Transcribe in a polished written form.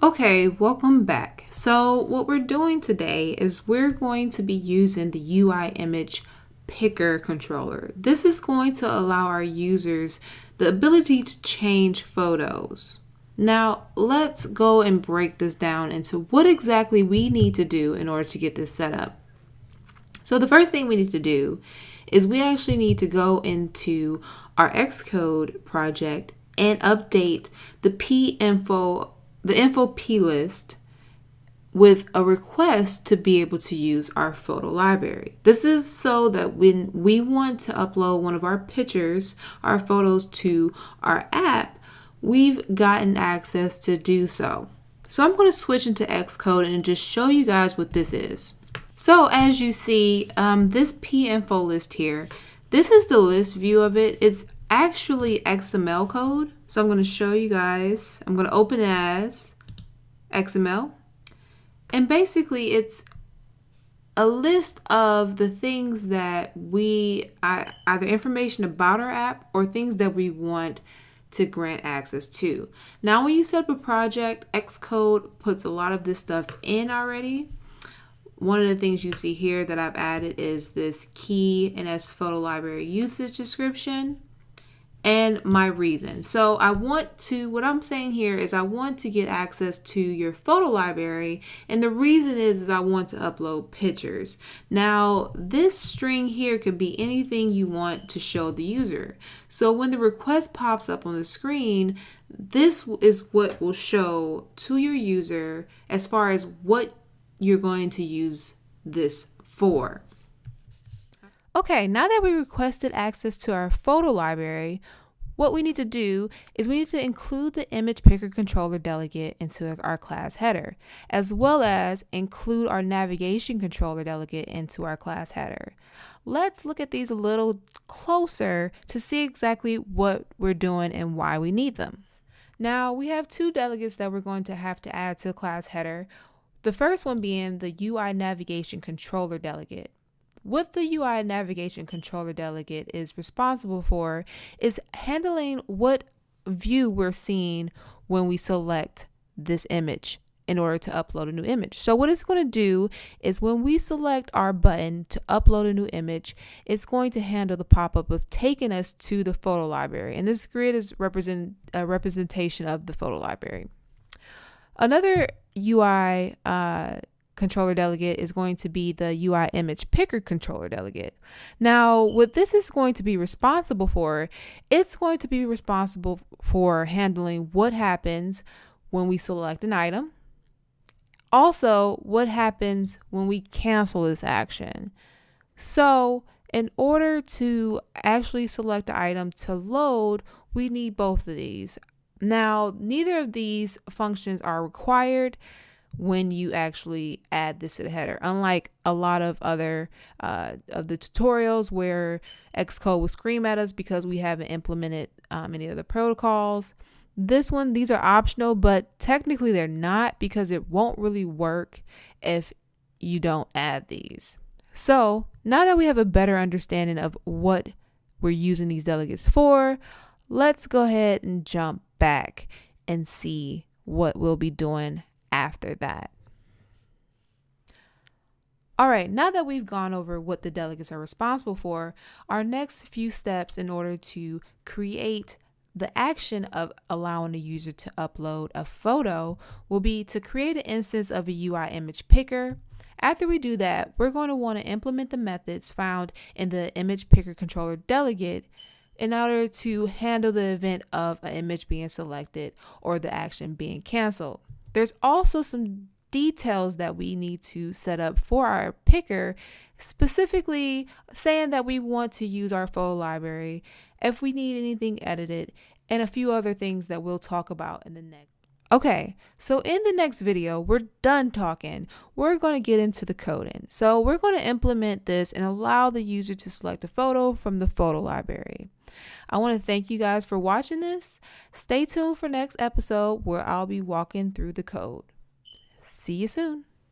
Okay, welcome back. So what we're doing today is we're going to be using the UI image picker controller. This is going to allow our users the ability to change photos. Now, let's go and break this down into what exactly we need to do in order to get this set up. So the first thing we need to do is we actually need to go into our Xcode project and update the info P list with a request to be able to use our photo library. This is so that when we want to upload one of our pictures, our photos to our app, we've gotten access to do so. So I'm going to switch into Xcode and just show you guys what this is. So as you see, this p-info list here, this is the list view of it. It's actually XML code. So I'm going to show you guys. I'm going to open it as XML. And basically it's a list of the things that either information about our app or things that we want to grant access to. Now, when you set up a project, Xcode puts a lot of this stuff in already. One of the things you see here that I've added is this key and as photo library usage description and my reason. So what I'm saying here is I want to get access to your photo library, and the reason is I want to upload pictures. Now, this string here could be anything you want to show the user. So when the request pops up on the screen, this is what will show to your user as far as what you're going to use this for. Okay, now that we requested access to our photo library, what we need to do is we need to include the image picker controller delegate into our class header, as well as include our navigation controller delegate into our class header. Let's look at these a little closer to see exactly what we're doing and why we need them. Now, we have two delegates that we're going to have to add to the class header. The first one being the UI navigation controller delegate. What the UI navigation controller delegate is responsible for is handling what view we're seeing when we select this image in order to upload a new image. So what it's going to do is when we select our button to upload a new image, it's going to handle the pop-up of taking us to the photo library. And this grid is a representation of the photo library. Another UI controller delegate is going to be the UI image picker controller delegate. Now, what this is going to be responsible for, it's going to be responsible for handling what happens when we select an item. Also, what happens when we cancel this action. So, in order to actually select the item to load, we need both of these. Now, neither of these functions are required when you actually add this to the header, unlike a lot of other of the tutorials where Xcode will scream at us because we haven't implemented any of the protocols. These are optional, but technically they're not, because it won't really work if you don't add these. So now that we have a better understanding of what we're using these delegates for, let's go ahead and jump back and see what we'll be doing after that. All right, now that we've gone over what the delegates are responsible for, our next few steps in order to create the action of allowing the user to upload a photo will be to create an instance of a UI image picker. After we do that, we're going to want to implement the methods found in the image picker controller delegate in order to handle the event of an image being selected or the action being canceled. There's also some details that we need to set up for our picker, specifically saying that we want to use our photo library, if we need anything edited, and a few other things that we'll talk about in the next. Okay, so in the next video, we're done talking. We're going to get into the coding. So we're going to implement this and allow the user to select a photo from the photo library. I want to thank you guys for watching this. Stay tuned for next episode where I'll be walking through the code. See you soon.